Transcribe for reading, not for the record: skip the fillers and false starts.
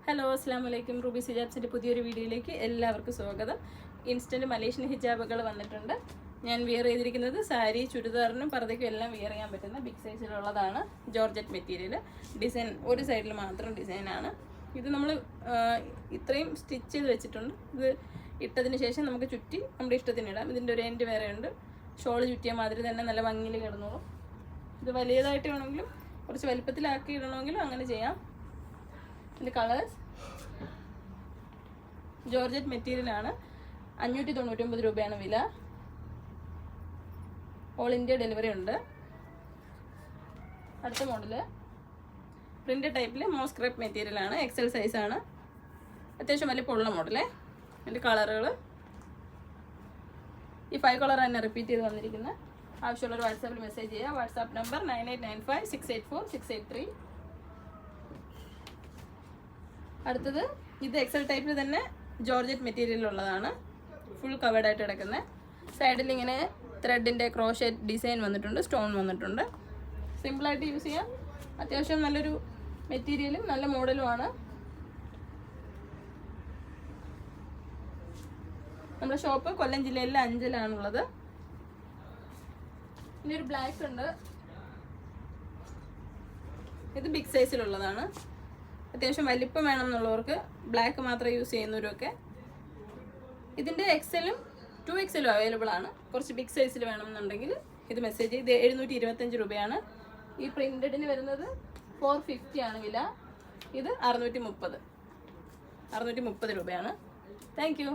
Hello അസ്സാം വലൈക്കും. Rubies ഹിജാബ്സിൻ്റെ പുതിയൊരു വീഡിയോയിലേക്ക് എല്ലാവർക്കും സ്വാഗതം. ഇൻസ്റ്റൻറ്റ് മലേഷ്യൻ ഹിജാബുകൾ വന്നിട്ടുണ്ട്. ഞാൻ വിയർ ചെയ്തിരിക്കുന്നത് സാരി, ചുരിദാറിനും പർദ്ദയ്ക്കും എല്ലാം വിയർ ചെയ്യാൻ പറ്റുന്ന ബിഗ് സൈസിലുള്ളതാണ്. Georgette material. ഡിസൈൻ ഒരു സൈഡിൽ മാത്രം ഡിസൈനാണ്. ഇത് നമ്മൾ ഇത്രയും സ്റ്റിച്ച് ചെയ്ത് വെച്ചിട്ടുണ്ട്. ഇത് ഇട്ടതിന് ശേഷം നമുക്ക് ചുറ്റി നമ്മുടെ ഇഷ്ടത്തിന് ഇടാം. ഇതിൻ്റെ ഒരു എൻഡ് വേറെ ഉണ്ട്. ഷോള് ചുറ്റിയ മാതിരി തന്നെ നല്ല ഭംഗിയിൽ കിടന്നോളും. ഇത് വലിയതായിട്ട് വേണമെങ്കിലും കുറച്ച് വലിപ്പത്തിലാക്കി ഇടണമെങ്കിലും അങ്ങനെ ചെയ്യാം. ഇതിൻ്റെ കളേഴ്സ് ജോർജറ്റ് മെറ്റീരിയലാണ്. 599 രൂപയാണ് വില. ഓൾ ഇന്ത്യ ഡെലിവറി ഉണ്ട്. അടുത്ത മോഡല് പ്രിൻ്റ് ടൈപ്പിൽ മോസ്ക്രേപ്പ് മെറ്റീരിയലാണ്. എക്സൽ സൈസാണ്. അത്യാവശ്യം വലിപ്പമുള്ള മോഡലേ. ഇതിൻ്റെ കളറുകൾ ഈ 5 കളർ തന്നെ റിപ്പീറ്റ് ചെയ്ത് വന്നിരിക്കുന്നത്. ആവശ്യമുള്ളൊരു വാട്സാപ്പിൽ മെസ്സേജ് ചെയ്യുക. WhatsApp number 9895684683. അടുത്തത് ഇത് എക്സൽ ടൈപ്പിൽ തന്നെ ജോർജറ്റ് മെറ്റീരിയലുള്ളതാണ്. ഫുൾ കവേർഡ് ആയിട്ട് കിടക്കുന്നത്. സൈഡിൽ ഇങ്ങനെ ത്രെഡിൻ്റെ ക്രോഷറ്റ് ഡിസൈൻ വന്നിട്ടുണ്ട്, സ്റ്റോൺ വന്നിട്ടുണ്ട്. സിമ്പിളായിട്ട് യൂസ് ചെയ്യാം. അത്യാവശ്യം നല്ലൊരു മെറ്റീരിയലും നല്ല മോഡലുമാണ്. നമ്മുടെ ഷോപ്പ് കൊല്ലം ജില്ലയിലെ അഞ്ചലാണുള്ളത്. ഇനി ഒരു ബ്ലാക്ക് ഉണ്ട്. ഇത് ബിഗ് സൈസിലുള്ളതാണ്. അത്യാവശ്യം വലിപ്പം വേണം എന്നുള്ളവർക്ക് ബ്ലാക്ക് മാത്രം യൂസ് ചെയ്യുന്നവരൊക്കെ. ഇതിൻ്റെ എക്സലും 2XL അവൈലബിൾ ആണ്. കുറച്ച് ബിഗ് സൈസിൽ വേണമെന്നുണ്ടെങ്കിൽ ഇത് മെസ്സേജ് ചെയ്ത് 725 രൂപയാണ്. ഈ പ്രിൻറ്റഡിന് വരുന്നത് 450 ആണ് വില. ഇത് 630 രൂപയാണ്. Thank you.